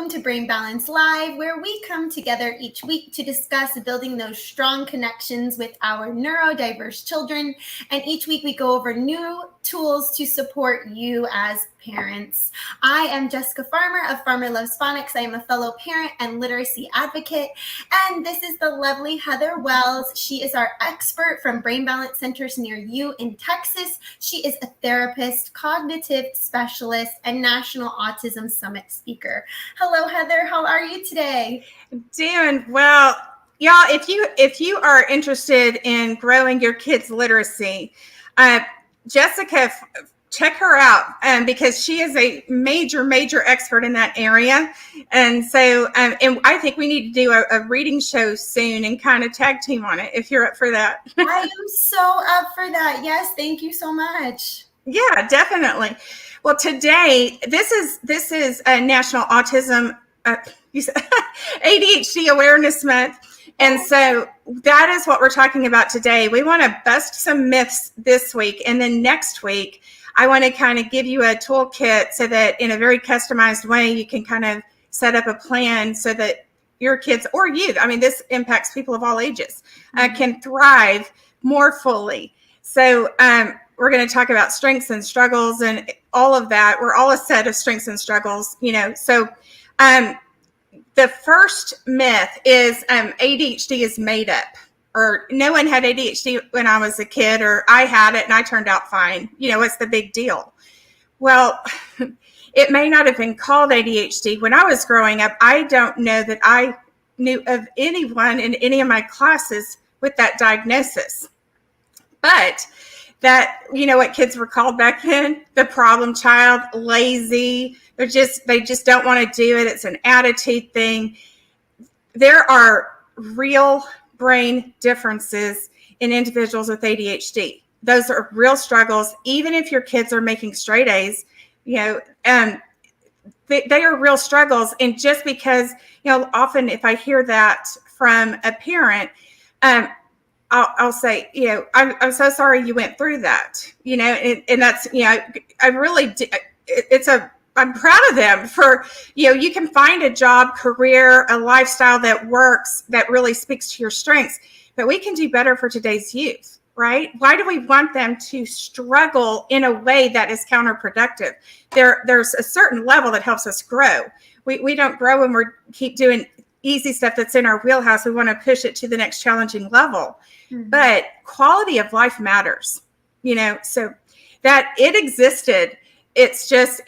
welcome to Brain Balance Live, where we come together each week to discuss building those strong connections with our neurodiverse children. And each week we go over new tools to support you as parents. I am Jessica Farmer of Farmer Loves Phonics. I am a fellow parent and literacy advocate. And this is the lovely Heather Wells. She is our expert from Brain Balance Centers near you in Texas. She is a therapist, cognitive specialist, and National Autism Summit speaker. Hello, Heather. How are you today? Doing well. Y'all, if you are interested in growing your kids' literacy, Jessica, check her out because she is a major expert in that area. And so, and I think we need to do a reading show soon and kind of tag team on it if you're up for that. I am so up for that. Yes, thank you so much. Yeah, definitely. Well, today, this is a National Autism ADHD Awareness Month. And so that is what we're talking about today. We want to bust some myths this week. And then next week, I want to kind of give you a toolkit so that in a very customized way, you can kind of set up a plan so that your kids or you, I mean, this impacts people of all ages, can thrive more fully. So we're going to talk about strengths and struggles and all of that. We're all a set of strengths and struggles, you know. So the first myth is ADHD is made up, or no one had ADHD when I was a kid, or I had it and I turned out fine. You know, what's the big deal? Well, it may not have been called ADHD. When I was growing up, I don't know that I knew of anyone in any of my classes with that diagnosis. But that, you know what kids were called back then? The problem child, lazy. They just don't want to do it. It's an attitude thing. There are real brain differences in individuals with ADHD. Those are real struggles. Even if your kids are making straight A's, you know, they are real struggles. And just because, you know, often if I hear that from a parent, I'll say, you know, I'm so sorry you went through that, you know, and that's, you know, I really, I'm proud of them for, you know, you can find a job, career, a lifestyle that works, that really speaks to your strengths, but we can do better for today's youth, right? Why do we want them to struggle in a way that is counterproductive? There's a certain level that helps us grow. We don't grow when we keep doing easy stuff that's in our wheelhouse. We want to push it to the next challenging level. Mm-hmm. But quality of life matters, you know, so that it existed. It's just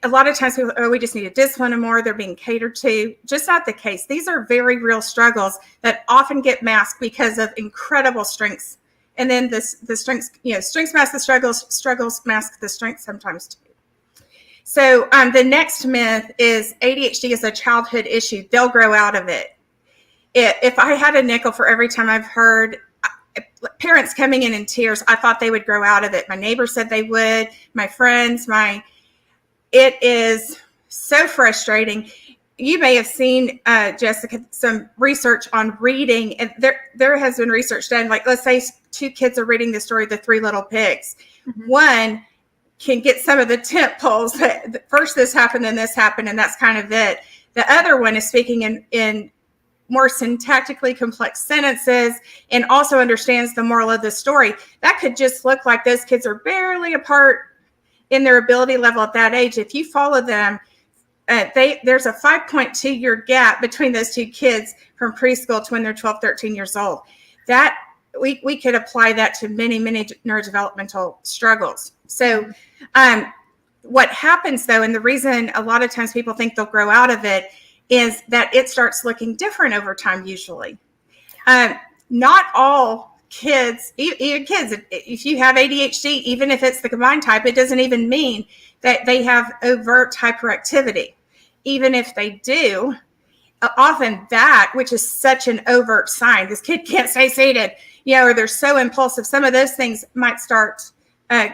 a lot of times people, we just need to discipline them more. They're being catered to. Just not the case. These are very real struggles that often get masked because of incredible strengths. And then the strengths, you know, strengths mask the struggles mask the strengths sometimes too. So the next myth is ADHD is a childhood issue. They'll grow out of it. If I had a nickel for every time I've heard parents coming in tears, I thought they would grow out of it. My neighbor said they would, my friends, it is so frustrating. You may have seen, Jessica, some research on reading, and there has been research done. Like, let's say two kids are reading the story, The Three Little Pigs. Mm-hmm. One can get some of the tent poles. First this happened, then this happened, and that's kind of it. The other one is speaking in more syntactically complex sentences and also understands the moral of the story. That could just look like those kids are barely apart in their ability level at that age. If you follow them, there's a 5.2 year gap between those two kids from preschool to when they're 12, 13 years old. That we could apply that to many neurodevelopmental struggles. So what happens though, and the reason a lot of times people think they'll grow out of it, is that it starts looking different over time usually. Not all kids, even kids, if you have ADHD, even if it's the combined type, it doesn't even mean that they have overt hyperactivity. Even if they do, often that, which is such an overt sign, this kid can't stay seated, you know, or they're so impulsive, some of those things might start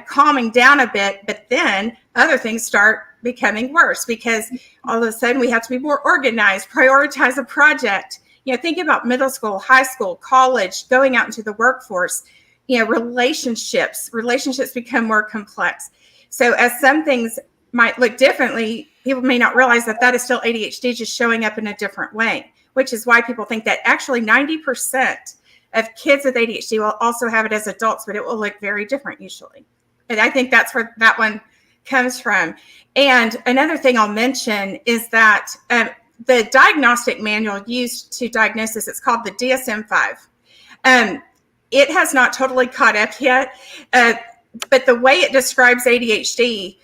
calming down a bit, but then other things start becoming worse because all of a sudden we have to be more organized, prioritize a project. You know, think about middle school, high school, college, going out into the workforce. You know, relationships become more complex. So as some things might look differently people may not realize that that is still ADHD, just showing up in a different way, which is why people think that actually 90% of kids with ADHD will also have it as adults, but it will look very different usually. And I think that's where that one comes from. And another thing I'll mention is that the diagnostic manual used to diagnose this, it's called the DSM-5. It has not totally caught up yet, but the way it describes ADHD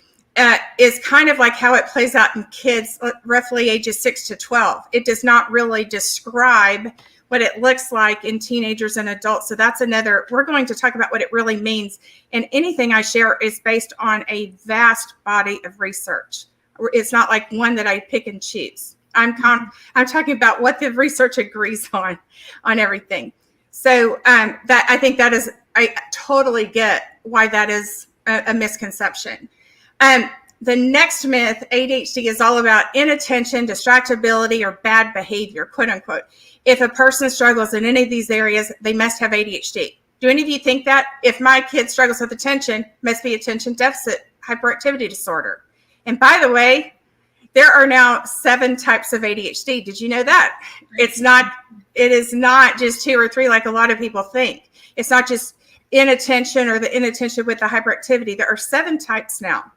is kind of like how it plays out in kids roughly ages 6 to 12. It does not really describe what it looks like in teenagers and adults. So that's we're going to talk about what it really means. And anything I share is based on a vast body of research. It's not like one that I pick and choose. I'm talking about what the research agrees on everything. So that I think that is, I totally get why that is a misconception. The next myth, ADHD is all about inattention, distractibility, or bad behavior, quote unquote. If a person struggles in any of these areas, they must have ADHD. Do any of you think that? If my kid struggles with attention, must be attention deficit hyperactivity disorder. And by the way, there are now 7 types of ADHD. Did you know that? It is not just 2 or 3 like a lot of people think. It's not just inattention or the inattention with the hyperactivity. There are 7 types now.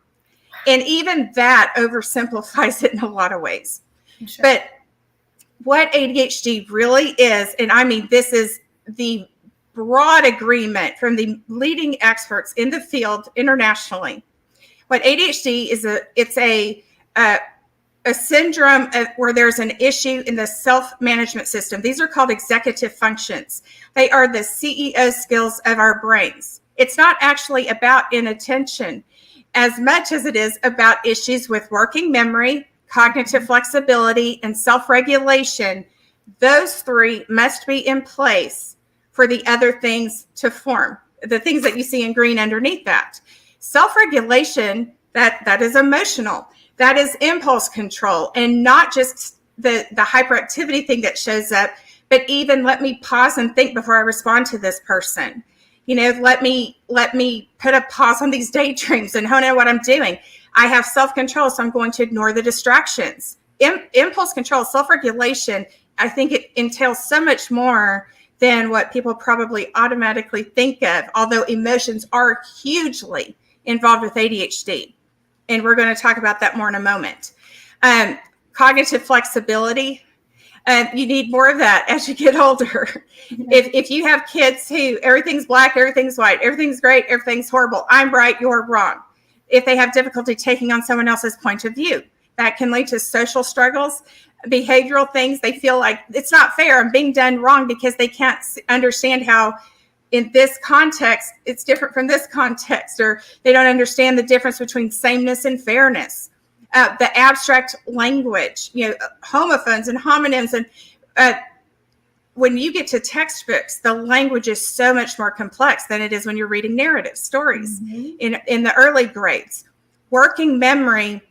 And even that oversimplifies it in a lot of ways. Sure. But what ADHD really is, and I mean, this is the broad agreement from the leading experts in the field internationally. What ADHD is, it's a syndrome where there's an issue in the self-management system. These are called executive functions. They are the CEO skills of our brains. It's not actually about inattention as much as it is about issues with working memory, cognitive flexibility, and self-regulation. Those 3 must be in place for the other things to form, the things that you see in green underneath that. Self-regulation, that is emotional. That is impulse control, and not just the hyperactivity thing that shows up, but even let me pause and think before I respond to this person. You know, let me put a pause on these daydreams and hone in what I'm doing. I have self-control, so I'm going to ignore the distractions. Impulse control, self-regulation, I think it entails so much more than what people probably automatically think of, although emotions are hugely involved with ADHD. And we're going to talk about that more in a moment. Cognitive flexibility, you need more of that as you get older. Mm-hmm. If you have kids who everything's black, everything's white, everything's great, everything's horrible, I'm right, you're wrong. If they have difficulty taking on someone else's point of view, that can lead to social struggles, behavioral things. They feel like it's not fair, I'm being done wrong, because they can't understand how in this context it's different from this context, or they don't understand the difference between sameness and fairness. The abstract language, homophones and homonyms. And when you get to textbooks, the language is so much more complex than it is when you're reading narrative stories in the early grades. Working memory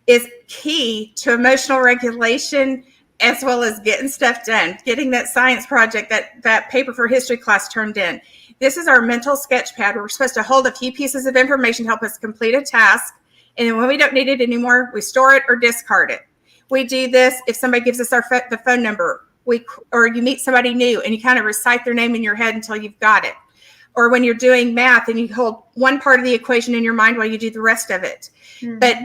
is key to emotional regulation, as well as getting stuff done, getting that science project, that paper for history class turned in. This is our mental sketch pad where we're supposed to hold a few pieces of information to help us complete a task. And then when we don't need it anymore, we store it or discard it. We do this if somebody gives us the phone number, or you meet somebody new and you kind of recite their name in your head until you've got it. Or when you're doing math and you hold one part of the equation in your mind while you do the rest of it. Mm-hmm. But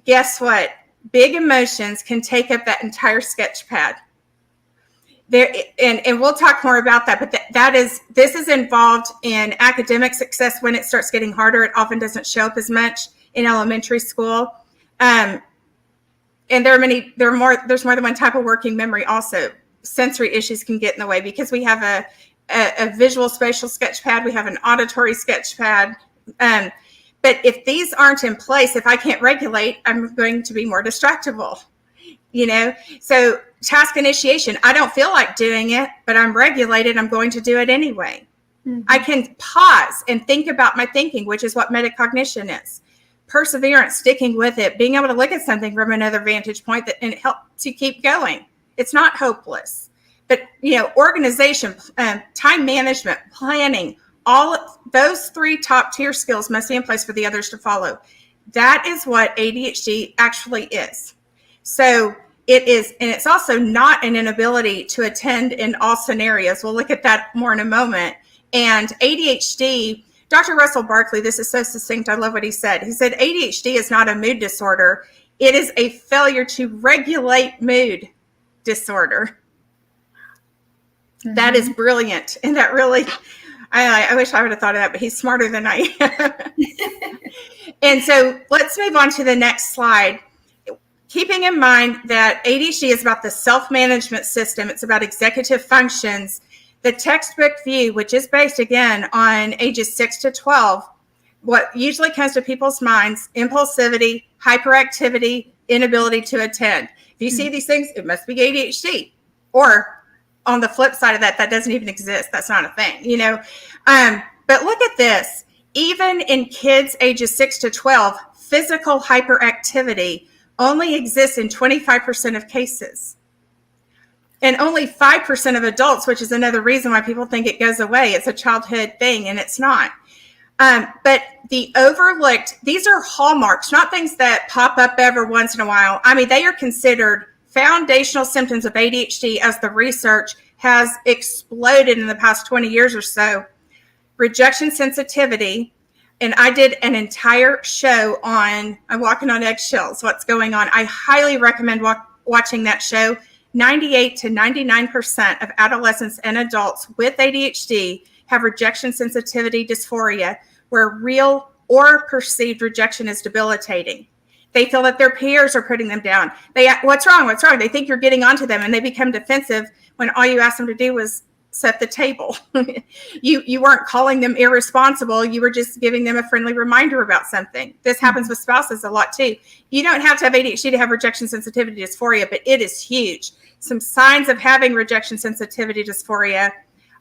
guess what? Big emotions can take up that entire sketch pad. And we'll talk more about that, but this is involved in academic success. When it starts getting harder, it often doesn't show up as much in elementary school. And there's more than one type of working memory also. Sensory issues can get in the way because we have a visual spatial sketch pad, we have an auditory sketch pad. But if these aren't in place, if I can't regulate, I'm going to be more distractible, So task initiation, I don't feel like doing it, but I'm regulated, I'm going to do it anyway. Mm-hmm. I can pause and think about my thinking, which is what metacognition is. Perseverance, sticking with it, being able to look at something from another vantage point and help to keep going. It's not hopeless. But, organization, time management, planning, all those 3 top tier skills must be in place for the others to follow. That is what ADHD actually is. So it is, and it's also not an inability to attend in all scenarios. We'll look at that more in a moment. And ADHD, Dr. Russell Barkley, this is so succinct. I love what he said. He said ADHD is not a mood disorder. It is a failure to regulate mood disorder. Mm-hmm. That is brilliant. And that really, I wish I would have thought of that, but he's smarter than I am. And so let's move on to the next slide. Keeping in mind that ADHD is about the self-management system. It's about executive functions. The textbook view, which is based, again, on ages 6 to 12, what usually comes to people's minds, impulsivity, hyperactivity, inability to attend. If you see these things, it must be ADHD. Or on the flip side of that, that doesn't even exist. That's not a thing, you know. But look at this. Even in kids ages 6 to 12, physical hyperactivity only exists in 25% of cases. And only 5% of adults, which is another reason why people think it goes away. It's a childhood thing, and it's not. But the overlooked, these are hallmarks, not things that pop up every once in a while. I mean, they are considered foundational symptoms of ADHD as the research has exploded in the past 20 years or so. Rejection sensitivity, and I did an entire show on, I'm walking on eggshells, what's going on. I highly recommend watching that show. 98 to 99% of adolescents and adults with ADHD have rejection sensitivity dysphoria, where real or perceived rejection is debilitating. They feel that their peers are putting them down. What's wrong? What's wrong? They think you're getting onto them, and they become defensive when all you asked them to do was set the table. You weren't calling them irresponsible. You were just giving them a friendly reminder about something. This happens with spouses a lot too. You don't have to have ADHD to have rejection sensitivity dysphoria, but it is huge. Some signs of having rejection sensitivity dysphoria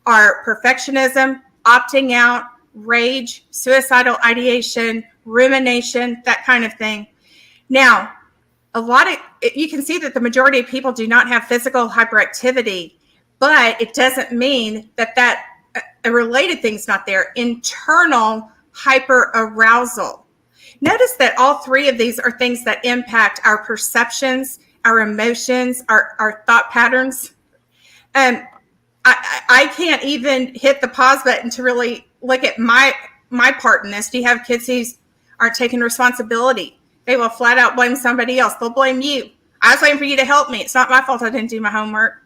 are perfectionism, opting out, rage, suicidal ideation, rumination, that kind of thing. Now, you can see that the majority of people do not have physical hyperactivity, but it doesn't mean that a related thing's not there. Internal hyperarousal. Notice that all three of these are things that impact our perceptions, our emotions, our thought patterns. I can't even hit the pause button to really look at my part in this. Do you have kids who aren't taking responsibility? They will flat out blame somebody else. They'll blame you. I was waiting for you to help me. It's not my fault I didn't do my homework.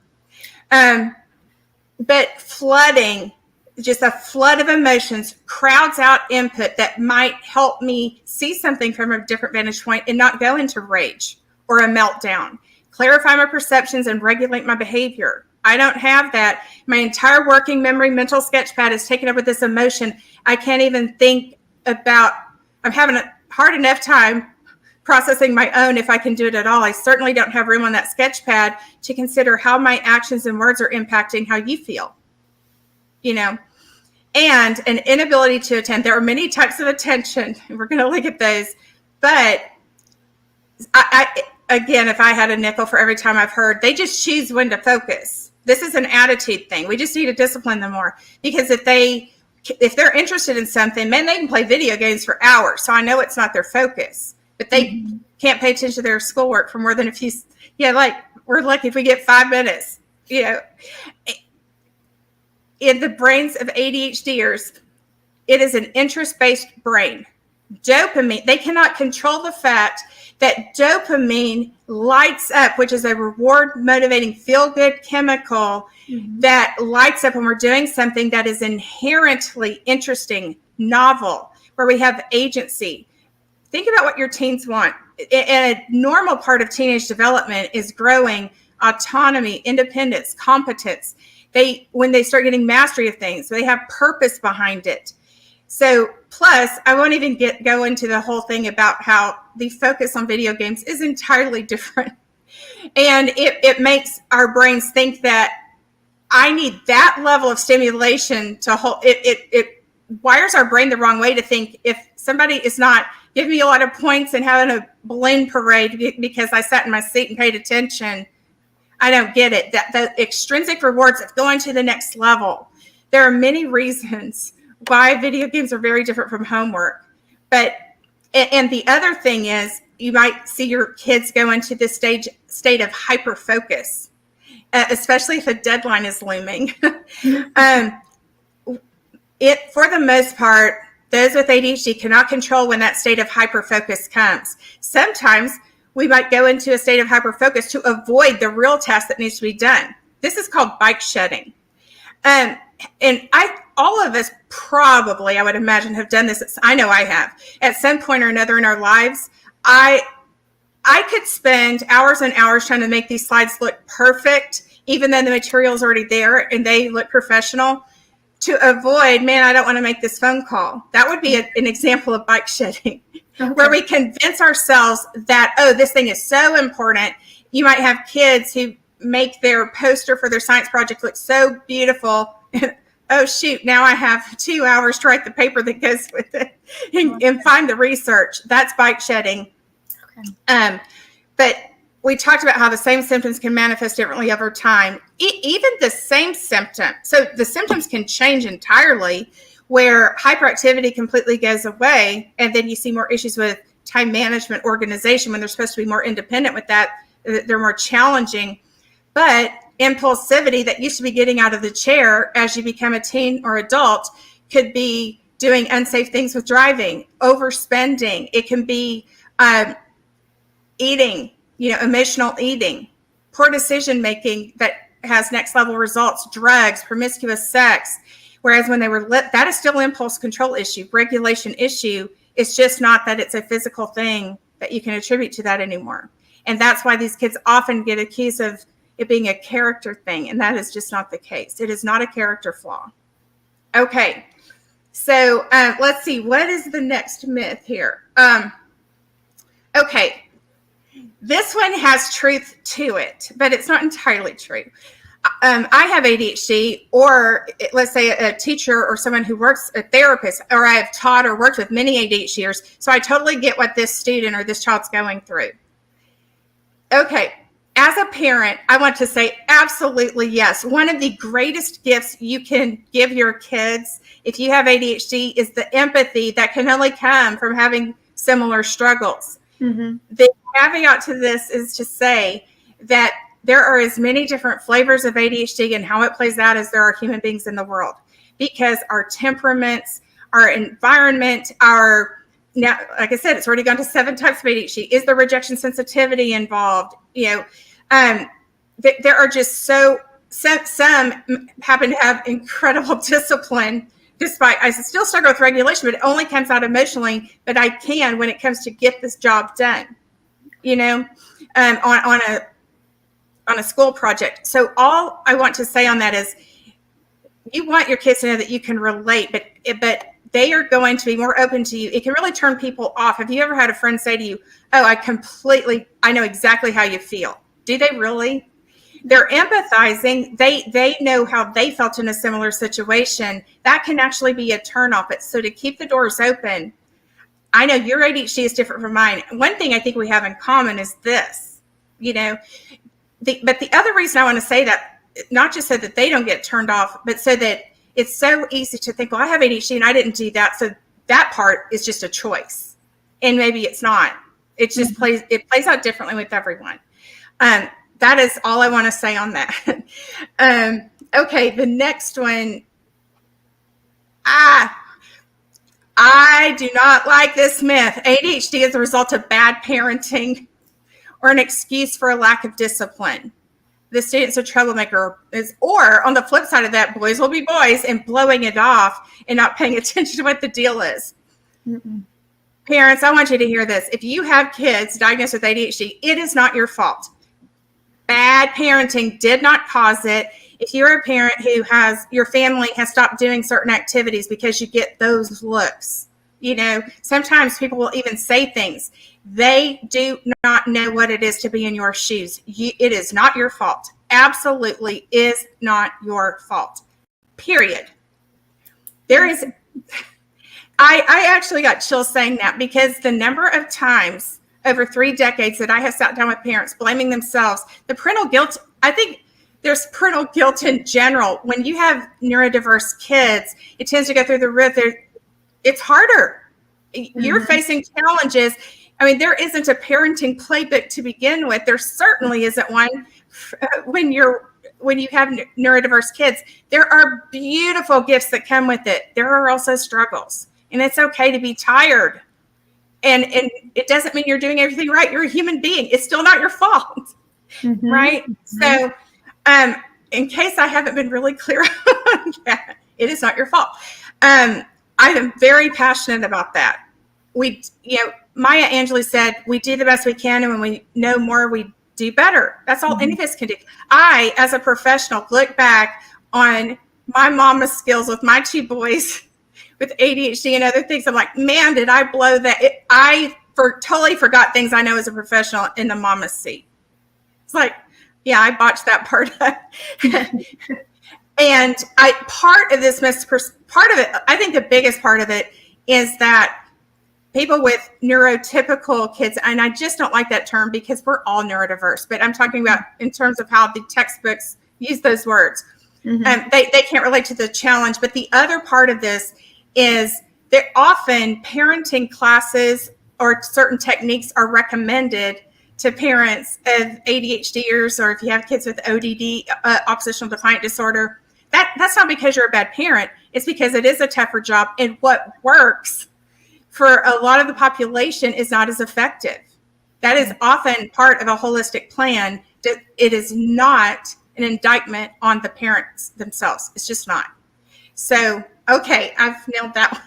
But flooding, just a flood of emotions, crowds out input that might help me see something from a different vantage point and not go into rage or a meltdown. Clarify my perceptions and regulate my behavior. I don't have that. My entire working memory mental sketch pad is taken up with this emotion. I can't even think about, I'm having a hard enough time processing my own, if I can do it at all. I certainly don't have room on that sketch pad to consider how my actions and words are impacting how you feel, you know, and an inability to attend. There are many types of attention, and we're going to look at those. But again, if I had a nickel for every time I've heard, they just choose when to focus. This is an attitude thing. We just need to discipline them more, because if they're interested in something, man, they can play video games for hours. So I know it's not their focus. But they can't pay attention to their schoolwork for more than a few. Yeah, like we're lucky if we get 5 minutes. You know, in the brains of ADHDers, it is an interest-based brain. Dopamine, they cannot control the fact that dopamine lights up, which is a reward-motivating feel-good chemical that lights up when we're doing something that is inherently interesting, novel, where we have agency. Think about what your teens want. And a normal part of teenage development is growing autonomy, independence, competence. When they start getting mastery of things, they have purpose behind it. So plus, I won't even go into the whole thing about how the focus on video games is entirely different. And it makes our brains think that I need that level of stimulation to hold. It wires our brain the wrong way to think if somebody is not giving me a lot of points and having a balloon parade because I sat in my seat and paid attention, I don't get it. That the extrinsic rewards of going to the next level. There are many reasons why video games are very different from homework. But And the other thing is, you might see your kids go into this state of hyper focus, especially if a deadline is looming. For the most part, those with ADHD cannot control when that state of hyperfocus comes. Sometimes we might go into a state of hyperfocus to avoid the real task that needs to be done. This is called bike shedding. And all of us probably, I would imagine, have done this. I know I have. At some point or another in our lives, I could spend hours and hours trying to make these slides look perfect, even though the material is already there and they look professional, to avoid, man, I don't want to make this phone call. That would be an example of bike shedding, where we convince ourselves that, oh, this thing is so important. You might have kids who make their poster for their science project look so beautiful. Oh, shoot, now I have 2 hours to write the paper that goes with it and find the research. That's bike shedding. Okay. But we talked about how the same symptoms can manifest differently over time. Even the same symptom. So the symptoms can change entirely, where hyperactivity completely goes away. And then you see more issues with time management, organization, when they're supposed to be more independent with that. They're more challenging. But impulsivity that used to be getting out of the chair as you become a teen or adult could be doing unsafe things with driving, overspending. It can be eating, emotional eating, poor decision making that has next level results, drugs, promiscuous sex. Whereas when they were that is still impulse control issue, regulation issue. It's just not that it's a physical thing that you can attribute to that anymore. And that's why these kids often get accused of it being a character thing. And that is just not the case. It is not a character flaw. Okay. So let's see. What is the next myth here? Okay. This one has truth to it, but it's not entirely true. I have ADHD, or let's say a teacher or someone who works, a therapist, or I have taught or worked with many ADHDers. So I totally get what this student or this child's going through. Okay. As a parent, I want to say absolutely yes. One of the greatest gifts you can give your kids if you have ADHD is the empathy that can only come from having similar struggles. Mm-hmm. The caveat to this is to say that there are as many different flavors of ADHD and how it plays out as there are human beings in the world, because our temperaments, our environment, now, like I said, it's already gone to 7 types of ADHD. Is there rejection sensitivity involved? There are just some happen to have incredible discipline. Despite, I still struggle with regulation, but it only comes out emotionally. But I can when it comes to get this job done, on a school project. So all I want to say on that is, you want your kids to know that you can relate, but they are going to be more open to you. It can really turn people off. Have you ever had a friend say to you, "Oh, I know exactly how you feel"? Do they really? They're empathizing. They know how they felt in a similar situation. That can actually be a turnoff. So to keep the doors open, I know your ADHD is different from mine. One thing I think we have in common is this, but the other reason I want to say that, not just so that they don't get turned off, but so that it's so easy to think, well, I have ADHD and I didn't do that. So that part is just a choice. And maybe it's not. It just plays out differently with everyone. That is all I want to say on that. Okay, the next one. I do not like this myth. ADHD is a result of bad parenting or an excuse for a lack of discipline. The student's a troublemaker, or on the flip side of that, boys will be boys and blowing it off and not paying attention to what the deal is. Mm-mm. Parents, I want you to hear this. If you have kids diagnosed with ADHD, it is not your fault. Bad parenting did not cause it. If you're a parent who your family has stopped doing certain activities because you get those looks, sometimes people will even say things. They do not know what it is to be in your shoes. It is not your fault. Absolutely is not your fault. Period. I actually got chills saying that, because the number of times over 3 decades that I have sat down with parents blaming themselves, the parental guilt, I think there's parental guilt in general. When you have neurodiverse kids, it tends to go through the roof. It's harder. You're facing challenges. I mean, there isn't a parenting playbook to begin with. There certainly isn't one when you have neurodiverse kids. There are beautiful gifts that come with it. There are also struggles, and it's okay to be tired. And it doesn't mean you're doing everything right. You're a human being. It's still not your fault, right? So, in case I haven't been really clear on that, it is not your fault. I am very passionate about that. Maya Angelou said, we do the best we can, and when we know more, we do better. That's all any of us can do. I, as a professional, look back on my mama's skills with my 2 boys with ADHD and other things. I'm like, man, did I blow that? I totally forgot things I know as a professional in the mama's seat. It's like, yeah, I botched that part up. And part of it, I think the biggest part of it is that people with neurotypical kids, and I just don't like that term because we're all neurodiverse, but I'm talking about in terms of how the textbooks use those words. They can't relate to the challenge. But the other part of this is that often parenting classes or certain techniques are recommended to parents of ADHDers, or if you have kids with ODD, oppositional defiant disorder. That's not because you're a bad parent. It's because it is a tougher job, and what works for a lot of the population is not as effective. That is often part of a holistic plan. It is not an indictment on the parents themselves. It's just not. So, okay, I've nailed that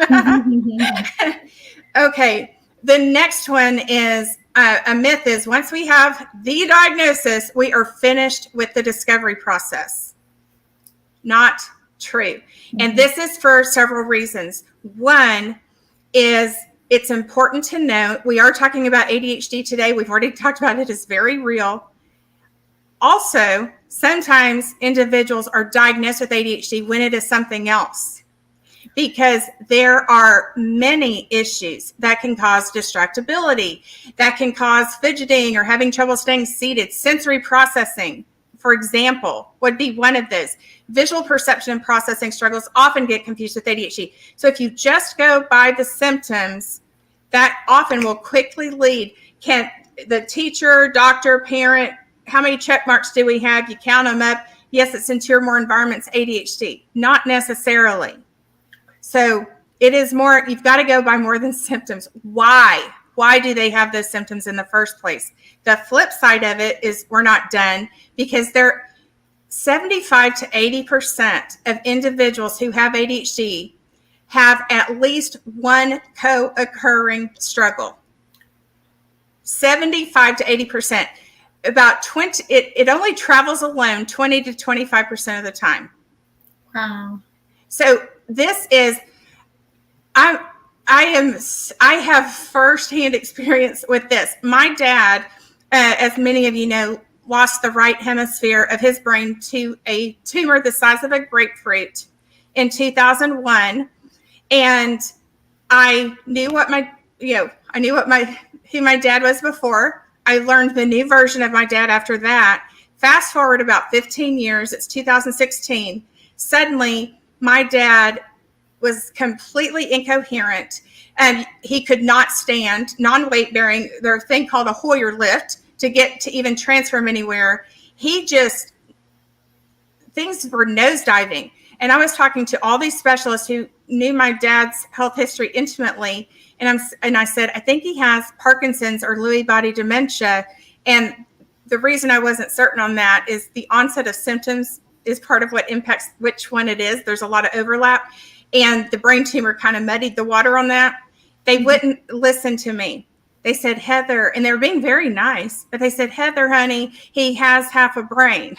one. Okay, the next one is a myth is once we have the diagnosis, we are finished with the discovery process. Not true. And this is for several reasons. One is it's important to note, we are talking about ADHD today. We've already talked about it. It's very real. Also, sometimes individuals are diagnosed with ADHD when it is something else, because there are many issues that can cause distractibility, that can cause fidgeting or having trouble staying seated. Sensory processing, for example, would be one of those. Visual perception and processing struggles often get confused with ADHD. So if you just go by the symptoms, that often will quickly lead. Can the teacher, doctor, parent, how many check marks do we have? You count them up. Yes, it's in 2 or more environments, ADHD. Not necessarily. So it is more, you've got to go by more than symptoms. Why? Why do they have those symptoms in the first place? The flip side of it is we're not done, because they're 75 to 80% of individuals who have ADHD have at least one co-occurring struggle. 75 to 80%. About 20, it only travels alone 20 to 25% of the time. Wow. So this is, I have firsthand experience with this. My dad, as many of you know, lost the right hemisphere of his brain to a tumor the size of a grapefruit in 2001. And I knew who my dad was before. I learned the new version of my dad after that. Fast forward about 15 years, it's 2016. Suddenly, my dad was completely incoherent, and he could not stand non-weight bearing, their thing called a Hoyer lift, to get to even transfer him anywhere. Things were nosediving. And I was talking to all these specialists who knew my dad's health history intimately. And I said, I think he has Parkinson's or Lewy body dementia. And the reason I wasn't certain on that is the onset of symptoms is part of what impacts which one it is. There's a lot of overlap. And the brain tumor kind of muddied the water on that. They wouldn't listen to me. They said, Heather, and they were being very nice, but they said, Heather, honey, he has half a brain.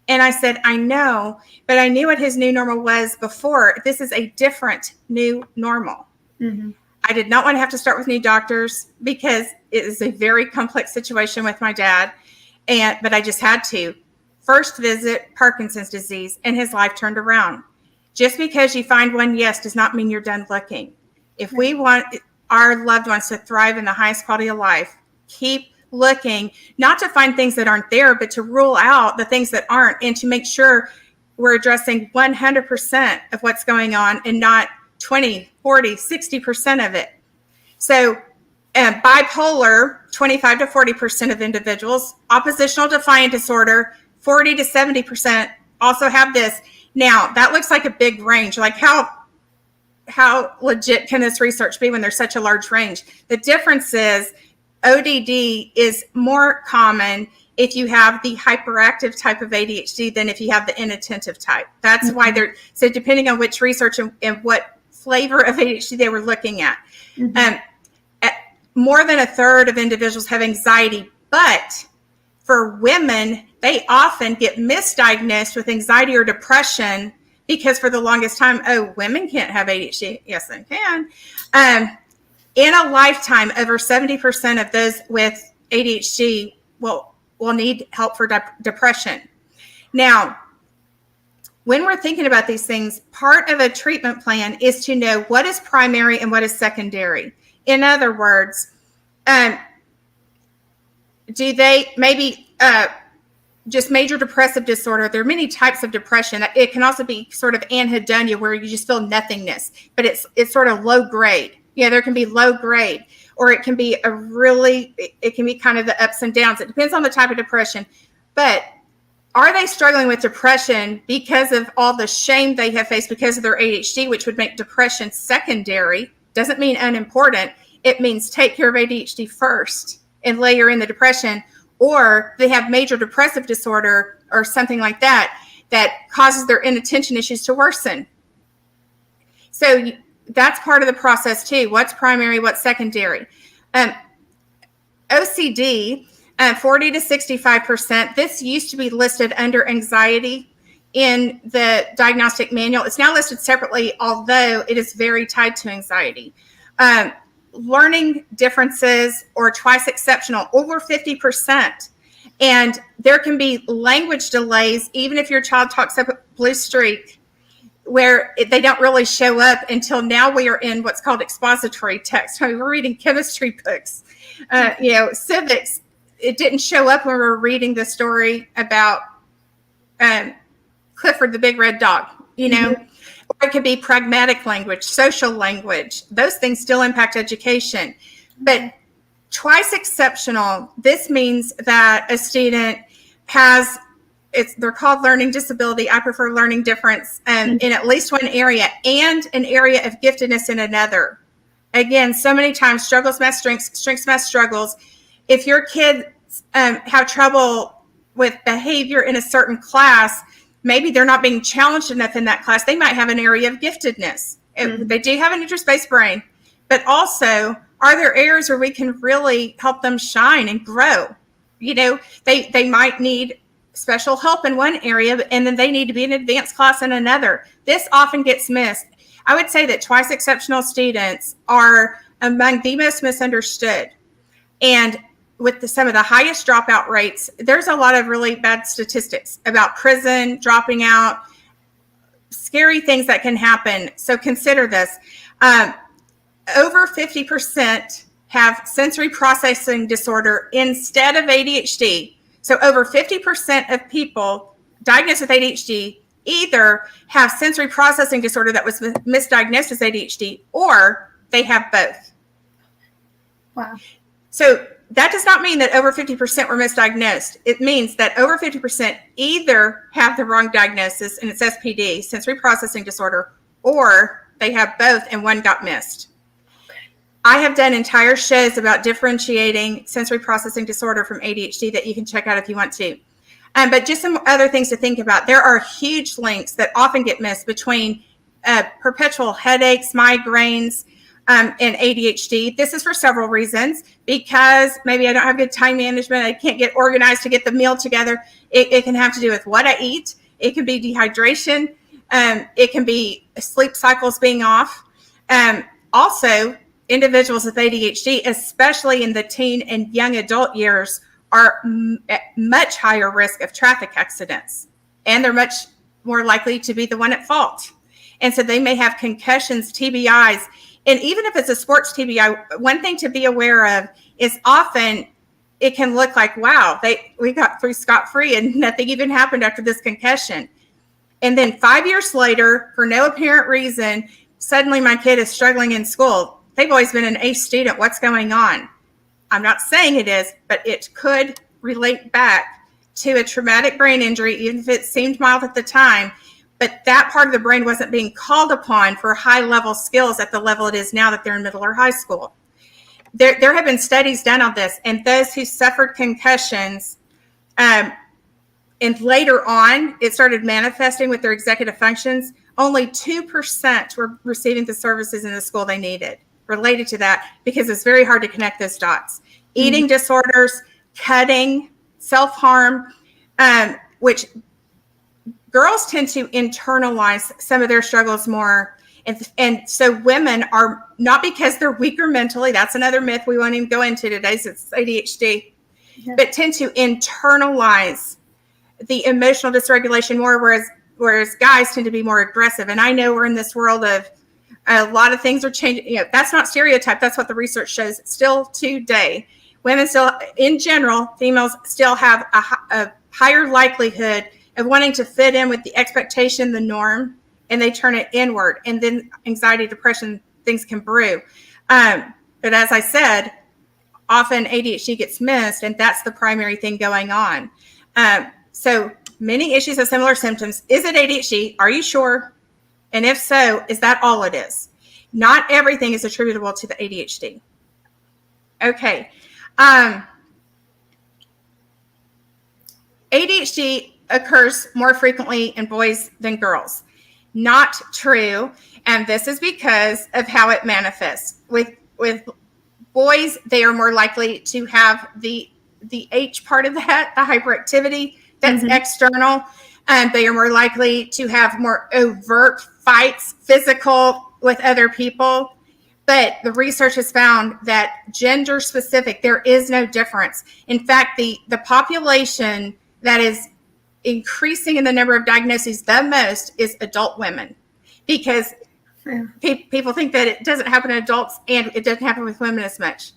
And I said, I know, but I knew what his new normal was before. This is a different new normal. Mm-hmm. I did not want to have to start with new doctors because it is a very complex situation with my dad. But I just had to. First visit, Parkinson's disease, and his life turned around. Just because you find one yes does not mean you're done looking. If we want our loved ones to thrive in the highest quality of life, keep looking, not to find things that aren't there, but to rule out the things that aren't, and to make sure we're addressing 100% of what's going on and not 20, 40, 60% of it. So bipolar, 25 to 40% of individuals. Oppositional defiant disorder, 40 to 70% also have this. Now, that looks like a big range. Like how legit can this research be when there's such a large range? The difference is ODD is more common if you have the hyperactive type of ADHD than if you have the inattentive type. That's why so depending on which research and what flavor of ADHD they were looking at. More than a third of individuals have anxiety, but for women, they often get misdiagnosed with anxiety or depression because for the longest time, women can't have ADHD. Yes, they can. In a lifetime, over 70% of those with ADHD will need help for depression. Now, when we're thinking about these things, part of a treatment plan is to know what is primary and what is secondary. In other words, do they maybe just major depressive disorder? There are many types of depression. It can also be sort of anhedonia, where you just feel nothingness, but it's sort of low grade. Yeah, there can be low grade, or it can be it can be kind of the ups and downs. It depends on the type of depression. But are they struggling with depression because of all the shame they have faced because of their ADHD, which would make depression secondary? Doesn't mean unimportant. It means take care of ADHD first and layer in the depression. Or they have major depressive disorder or something like that causes their inattention issues to worsen. So that's part of the process too. What's primary, what's secondary? OCD, 40 to 65%. This used to be listed under anxiety in the diagnostic manual. It's now listed separately, although it is very tied to anxiety. Learning differences or twice exceptional, over 50%. And there can be language delays, even if your child talks up a blue streak, where they don't really show up until now we are in what's called expository text. I mean, we're reading chemistry books, civics. It didn't show up when we were reading the story about Clifford the Big Red Dog, Or it could be pragmatic language, social language. Those things still impact education. But twice exceptional, this means that a student has, they're called learning disability. I prefer learning difference in at least one area, and an area of giftedness in another. Again, so many times struggles mask strengths, strengths mask struggles. If your kids have trouble with behavior in a certain class, maybe they're not being challenged enough in that class. They might have an area of giftedness. They do have an interest-based brain, but also, are there areas where we can really help them shine and grow? They might need special help in one area, and then they need to be in an advanced class in another. This often gets missed. I would say that twice exceptional students are among the most misunderstood. And with some of the highest dropout rates, there's a lot of really bad statistics about prison, dropping out, scary things that can happen. So consider this. Over 50% have sensory processing disorder instead of ADHD. So over 50% of people diagnosed with ADHD either have sensory processing disorder that was misdiagnosed as ADHD, or they have both. Wow. So that does not mean that over 50% were misdiagnosed. It means that over 50% either have the wrong diagnosis, and it's SPD, sensory processing disorder, or they have both and one got missed. I have done entire shows about differentiating sensory processing disorder from ADHD that you can check out if you want to. But just some other things to think about. There are huge links that often get missed between perpetual headaches, migraines, and ADHD. This is for several reasons, because maybe I don't have good time management. I can't get organized to get the meal together. It can have to do with what I eat. It can be dehydration. It can be sleep cycles being off. Also, individuals with ADHD, especially in the teen and young adult years, are at much higher risk of traffic accidents, and they're much more likely to be the one at fault. And so they may have concussions, TBIs. And even if it's a sports TBI, one thing to be aware of is often it can look like, wow, we got through scot-free and nothing even happened after this concussion. And then 5 years later, for no apparent reason, suddenly my kid is struggling in school. They've always been an A student. What's going on? I'm not saying it is, but it could relate back to a traumatic brain injury, even if it seemed mild at the time. But that part of the brain wasn't being called upon for high-level skills at the level it is now that they're in middle or high school. There have been studies done on this, and those who suffered concussions, and later on, it started manifesting with their executive functions, only 2% were receiving the services in the school they needed related to that, because it's very hard to connect those dots. Eating disorders, cutting, self-harm, which girls tend to internalize some of their struggles more. And so women are, not because they're weaker mentally, that's another myth we won't even go into today, so it's ADHD, but tend to internalize the emotional dysregulation more, whereas guys tend to be more aggressive. And I know we're in this world of a lot of things are changing. That's not stereotype. That's what the research shows still today. Women still, in general, females still have a higher likelihood of wanting to fit in with the expectation, the norm, and they turn it inward. And then anxiety, depression, things can brew. But as I said, often ADHD gets missed, and that's the primary thing going on. So many issues have similar symptoms. Is it ADHD? Are you sure? And if so, is that all it is? Not everything is attributable to the ADHD. Okay. ADHD occurs more frequently in boys than girls. Not true. And this is because of how it manifests. With boys, they are more likely to have the H part of that, the hyperactivity that's external. And they are more likely to have more overt fights, physical with other people. But the research has found that gender specific, there is no difference. In fact, the population that is increasing in the number of diagnoses the most is adult women, because people think that it doesn't happen in adults and it doesn't happen with women as much.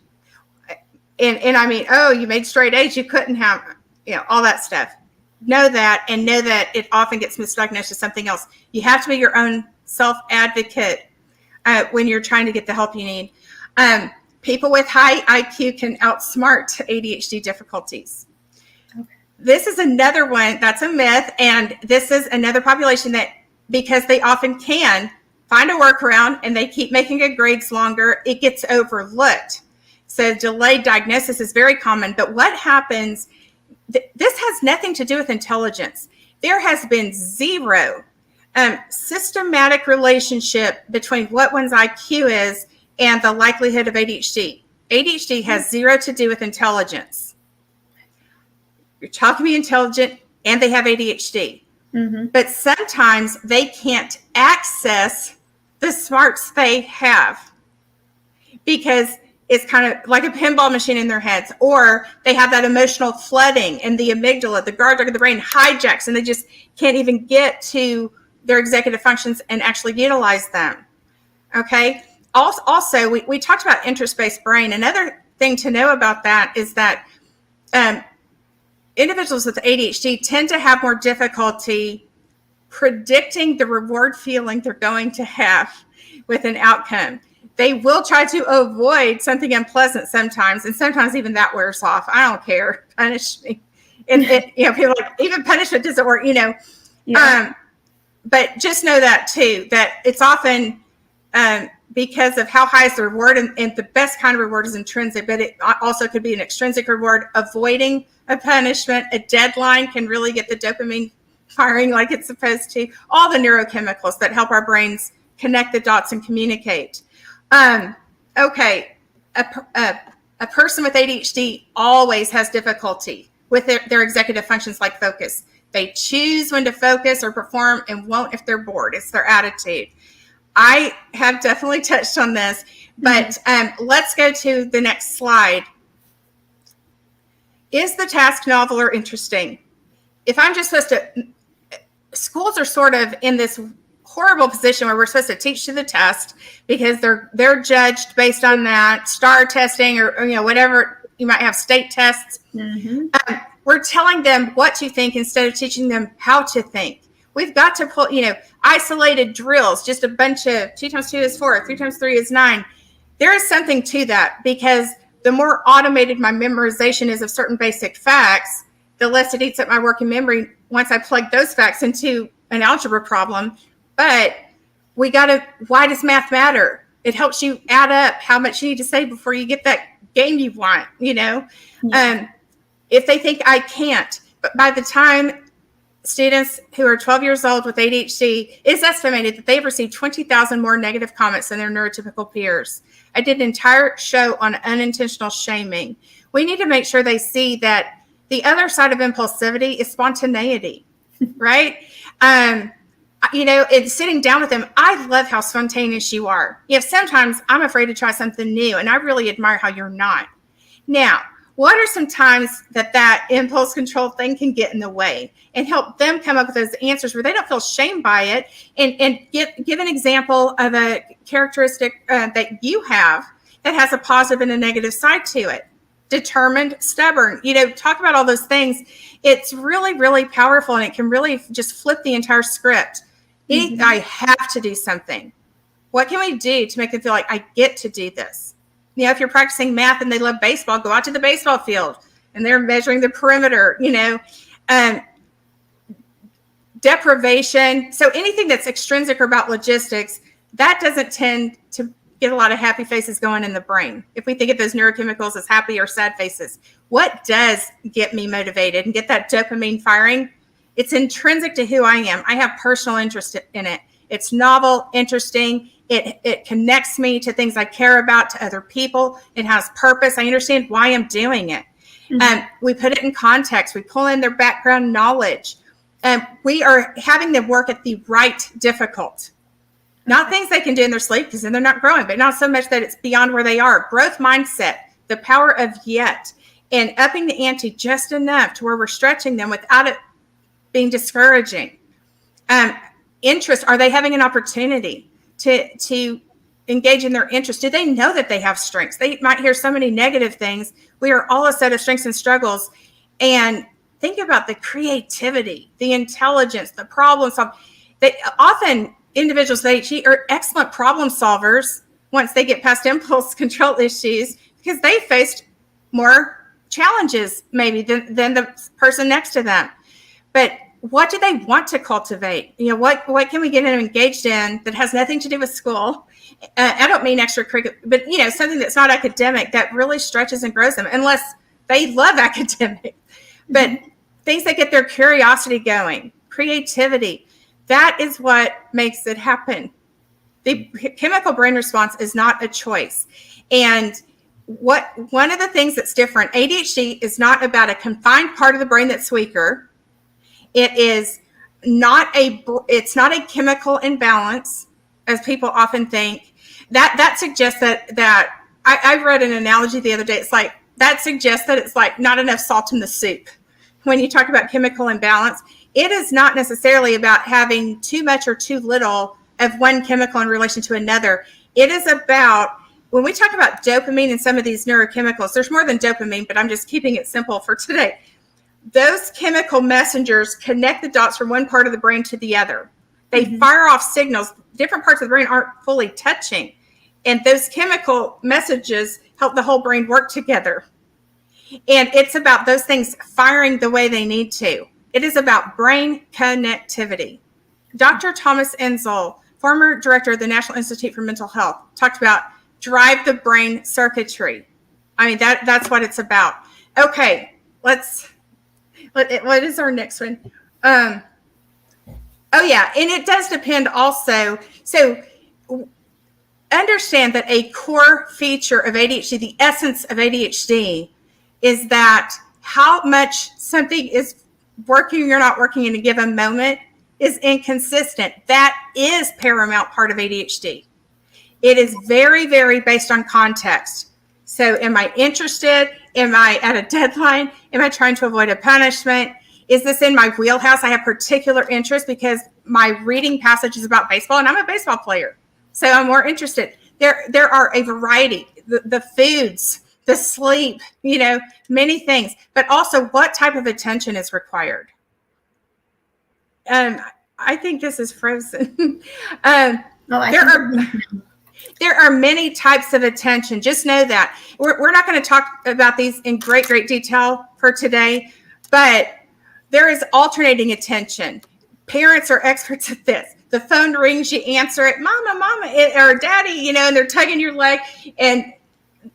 And I mean, oh, you made straight A's, you couldn't have, all that stuff. Know that, and know that it often gets misdiagnosed as something else. You have to be your own self-advocate when you're trying to get the help you need. People with high IQ can outsmart ADHD difficulties. Okay. This is another one that's a myth, and this is another population that, because they often can find a workaround and they keep making good grades longer, it gets overlooked. So delayed diagnosis is very common. But what happens, this has nothing to do with intelligence. There has been zero systematic relationship between what one's IQ is and the likelihood of ADHD. ADHD has zero to do with intelligence. You're talking to be intelligent and they have ADHD. But sometimes they can't access the smarts they have because it's kind of like a pinball machine in their heads, or they have that emotional flooding and the amygdala, the guard dog of the brain hijacks, and they just can't even get to their executive functions and actually utilize them. Okay. Also, we talked about interest-based brain. Another thing to know about that is that individuals with ADHD tend to have more difficulty predicting the reward feeling they're going to have with an outcome. They will try to avoid something unpleasant sometimes, and sometimes even that wears off. I don't care. Punish me. And people are like, even punishment doesn't work, but just know that too, that it's often because of how high is the reward, and the best kind of reward is intrinsic, but it also could be an extrinsic reward. Avoiding a punishment, a deadline can really get the dopamine firing like it's supposed to. All the neurochemicals that help our brains connect the dots and communicate. Okay, a person with ADHD always has difficulty with their executive functions like focus. They choose when to focus or perform and won't if they're bored. It's their attitude. I have definitely touched on this, but let's go to the next slide. Is the task novel or interesting? If I'm just supposed to, schools are sort of in this horrible position where we're supposed to teach to the test because they're judged based on that, STAR testing or whatever, you might have state tests. We're telling them what to think instead of teaching them how to think. We've got to pull, isolated drills, just a bunch of 2 times 2 is 4, 3 times 3 is 9. There is something to that, because the more automated my memorization is of certain basic facts, the less it eats up my working memory once I plug those facts into an algebra problem. But why does math matter? It helps you add up how much you need to save before you get that game you want, Yeah. If they think I can't, but by the time students who are 12 years old with ADHD, it's estimated that they've received 20,000 more negative comments than their neurotypical peers. I did an entire show on unintentional shaming. We need to make sure they see that the other side of impulsivity is spontaneity, right? It's sitting down with them. I love how spontaneous you are. Sometimes I'm afraid to try something new, and I really admire how you're not. Now, what are some times that impulse control thing can get in the way, and help them come up with those answers where they don't feel shamed by it, and give an example of a characteristic that you have that has a positive and a negative side to it. Determined, stubborn, talk about all those things. It's really, really powerful, and it can really just flip the entire script. I have to do something. What can we do to make them feel like I get to do this? If you're practicing math and they love baseball, go out to the baseball field and they're measuring the perimeter, deprivation. So anything that's extrinsic or about logistics, that doesn't tend to get a lot of happy faces going in the brain. If we think of those neurochemicals as happy or sad faces, what does get me motivated and get that dopamine firing? It's intrinsic to who I am. I have personal interest in it. It's novel, interesting. It connects me to things I care about, to other people. It has purpose. I understand why I'm doing it. We put it in context. We pull in their background knowledge. We are having them work at the right difficult. Not things they can do in their sleep, because then they're not growing, but not so much that it's beyond where they are. Growth mindset, the power of yet, and upping the ante just enough to where we're stretching them without it being discouraging. Interest, are they having an opportunity to engage in their interest? Do they know that they have strengths? They might hear so many negative things. We are all a set of strengths and struggles. And think about the creativity, the intelligence, the problem solving. Often individuals with ADHD are excellent problem solvers once they get past impulse control issues, because they faced more challenges maybe than the person next to them. But what do they want to cultivate? What can we get them engaged in that has nothing to do with school? I don't mean extracurricular, but something that's not academic that really stretches and grows them, unless they love academic. But things that get their curiosity going, creativity, that is what makes it happen. The chemical brain response is not a choice. And one of the things that's different, ADHD is not about a confined part of the brain that's weaker. It's not a chemical imbalance, as people often think. That suggests that I read an analogy the other day. It's like, that suggests that it's like not enough salt in the soup. When you talk about chemical imbalance, it is not necessarily about having too much or too little of one chemical in relation to another. It is about, when we talk about dopamine and some of these neurochemicals, there's more than dopamine, but I'm just keeping it simple for today. Those chemical messengers connect the dots from one part of the brain to the other. They fire off signals. Different parts of the brain aren't fully touching. And those chemical messages help the whole brain work together. And it's about those things firing the way they need to. It is about brain connectivity. Dr. Thomas Enzel, former director of the National Institute for Mental Health, talked about drive the brain circuitry. I mean, that's what it's about. Okay, what is our next one? And it does depend also. So understand that a core feature of ADHD, the essence of ADHD, is that how much something is working or not working in a given moment is inconsistent. That is paramount part of ADHD. It is very, very based on context. So am I interested? Am I at a deadline? Am I trying to avoid a punishment? Is this in my wheelhouse? I have particular interest because my reading passage is about baseball and I'm a baseball player. So I'm more interested. There are a variety, the foods, the sleep, many things, but also what type of attention is required. I think this is frozen. There are many types of attention. Just know that. We're not going to talk about these in great detail for today, but there is alternating attention. Parents are experts at this. The phone rings, you answer it, mama, or daddy, and they're tugging your leg, and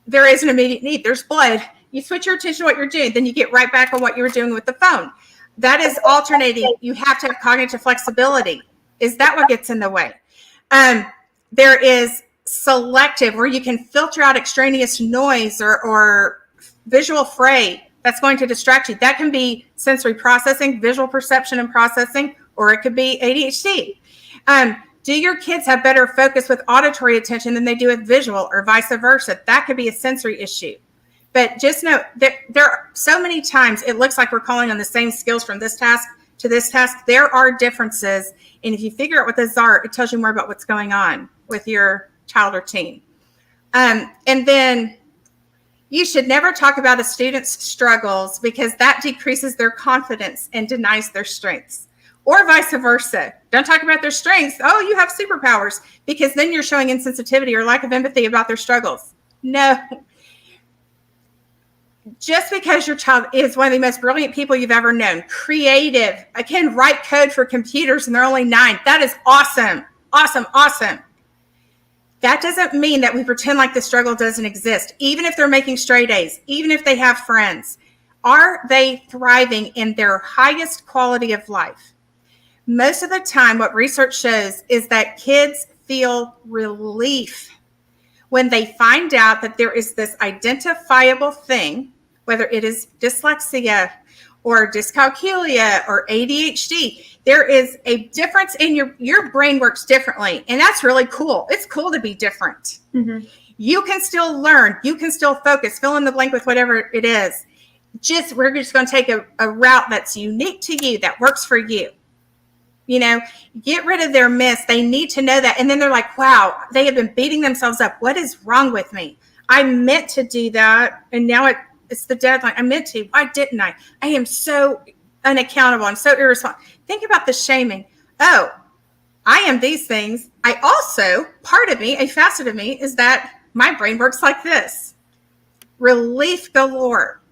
there is an immediate need. There's blood. You switch your attention to what you're doing, then you get right back on what you were doing with the phone. That is alternating. You have to have cognitive flexibility. Is that what gets in the way? There is selective, where you can filter out extraneous noise or visual fray that's going to distract you. That can be sensory processing, visual perception and processing, or it could be ADHD. Do your kids have better focus with auditory attention than they do with visual, or vice versa? That could be a sensory issue. But just know that there are so many times it looks like we're calling on the same skills from this task to this task. There are differences. And if you figure out what those are, it tells you more about what's going on with your child or teen. And then you should never talk about a student's struggles, because that decreases their confidence and denies their strengths. Or vice versa. Don't talk about their strengths. Oh, you have superpowers, because then you're showing insensitivity or lack of empathy about their struggles. No. Just because your child is one of the most brilliant people you've ever known, creative, can write code for computers and they're only 9. That is awesome. Awesome. That doesn't mean that we pretend like the struggle doesn't exist. Even if they're making straight A's, even if they have friends, are they thriving in their highest quality of life? Most of the time, what research shows is that kids feel relief when they find out that there is this identifiable thing, whether it is dyslexia or dyscalculia or ADHD. There is a difference in your brain works differently. And that's really cool. It's cool to be different. Mm-hmm. You can still learn. You can still focus. Fill in the blank with whatever it is. We're just going to take a route that's unique to you, that works for you. Get rid of their myths. They need to know that. And then they're like, wow, they have been beating themselves up. What is wrong with me? I meant to do that. And now it's the deadline. I meant to. Why didn't I? I am so unaccountable. I'm so irresponsible. Think about the shaming. Oh, I am these things. I also, part of me, a facet of me, is that my brain works like this. Relief galore.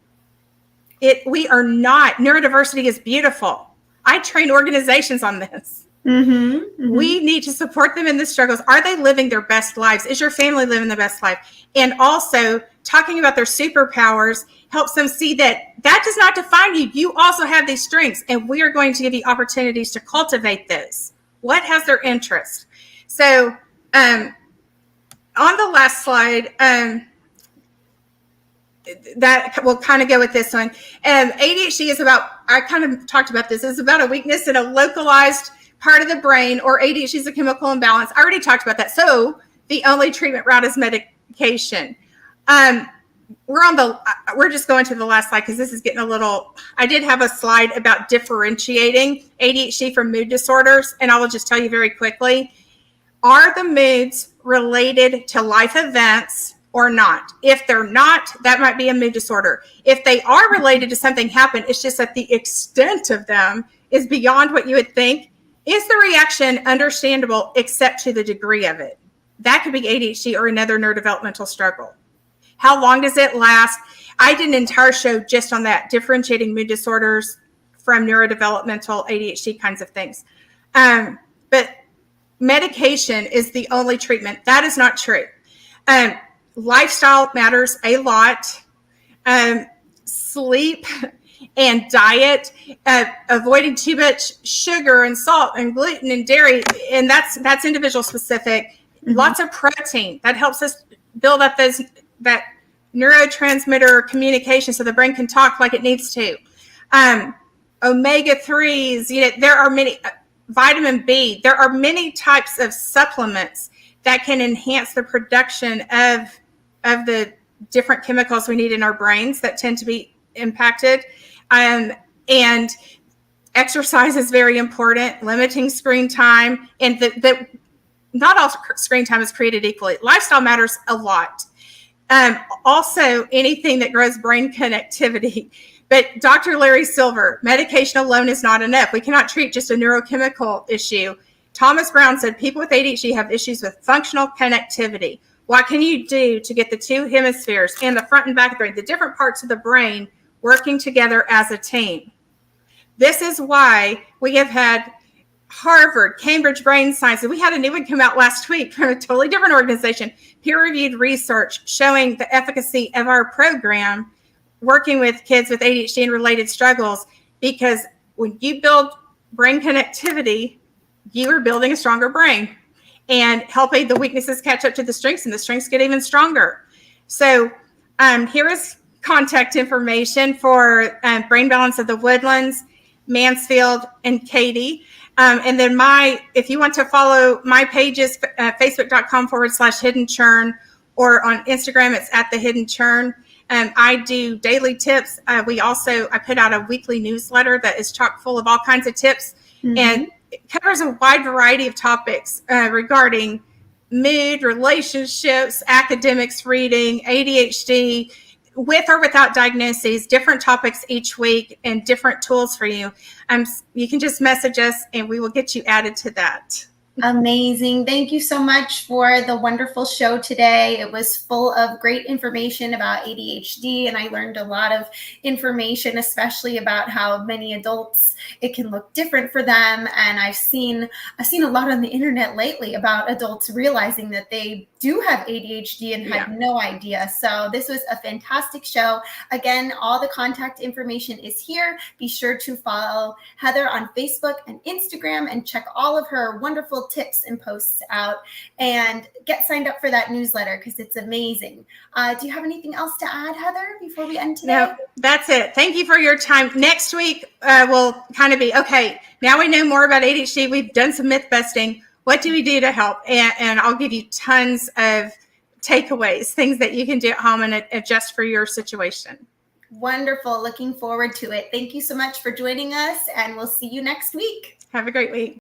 We are not. Neurodiversity is beautiful. I train organizations on this. Mm-hmm, mm-hmm. We need to support them in the struggles. Are they living their best lives? Is your family living the best life? And also, talking about their superpowers helps them see that does not define you. You also have these strengths, and we are going to give you opportunities to cultivate those. What has their interest? So, on the last slide, that will kind of go with this one. ADHD is about, I kind of talked about this, is about a weakness in a localized part of the brain, or ADHD is a chemical imbalance. I already talked about that. So the only treatment route is medication. We're just going to the last slide, because this is getting a little, I did have a slide about differentiating ADHD from mood disorders. And I will just tell you very quickly, are the moods related to life events or not? If they're not, that might be a mood disorder. If they are related to something happened, it's just that the extent of them is beyond what you would think. Is the reaction understandable except to the degree of it? That could be ADHD or another neurodevelopmental struggle. How long does it last? I did an entire show just on that, differentiating mood disorders from neurodevelopmental ADHD kinds of things. But medication is the only treatment. That is not true. Lifestyle matters a lot. Sleep and diet, avoiding too much sugar and salt and gluten and dairy, and that's individual specific. Mm-hmm. Lots of protein, that helps us build up that neurotransmitter communication so the brain can talk like it needs to. Omega-3s, there are many, vitamin B, there are many types of supplements that can enhance the production of the different chemicals we need in our brains that tend to be impacted. And exercise is very important, limiting screen time, and not all screen time is created equally. Lifestyle matters a lot. Also, anything that grows brain connectivity. But Dr. Larry Silver, medication alone is not enough. We cannot treat just a neurochemical issue. Thomas Brown said people with ADHD have issues with functional connectivity. What can you do to get the two hemispheres and the front and back of the brain, the different parts of the brain, working together as a team? This is why we have had Harvard, Cambridge Brain Science. We had a new one come out last week from a totally different organization, peer-reviewed research showing the efficacy of our program working with kids with ADHD and related struggles, because when you build brain connectivity, you are building a stronger brain and helping the weaknesses catch up to the strengths, and the strengths get even stronger. So here is contact information for Brain Balance of the Woodlands, Mansfield, and Katy. And then if you want to follow my pages, facebook.com/Hidden Churn, or on Instagram, it's at the Hidden Churn. I do daily tips. I put out a weekly newsletter that is chock full of all kinds of tips, and it covers a wide variety of topics regarding mood, relationships, academics, reading, ADHD, with or without diagnoses, different topics each week and different tools for you. You can just message us and we will get you added to that. Amazing. Thank you so much for the wonderful show today. It was full of great information about ADHD, and I learned a lot of information, especially about how many adults, it can look different for them. And I've seen a lot on the internet lately about adults realizing that they do have ADHD and had no idea. So this was a fantastic show. Again, all the contact information is here. Be sure to follow Heather on Facebook and Instagram and check all of her wonderful tips and posts out, and get signed up for that newsletter because it's amazing. Do you have anything else to add, Heather, before we end today? No, that's it. Thank you for your time. Next week will kind of be, okay, now we know more about ADHD. We've done some myth busting. What do we do to help? And I'll give you tons of takeaways, things that you can do at home and adjust for your situation. Wonderful. Looking forward to it. Thank you so much for joining us, and we'll see you next week. Have a great week.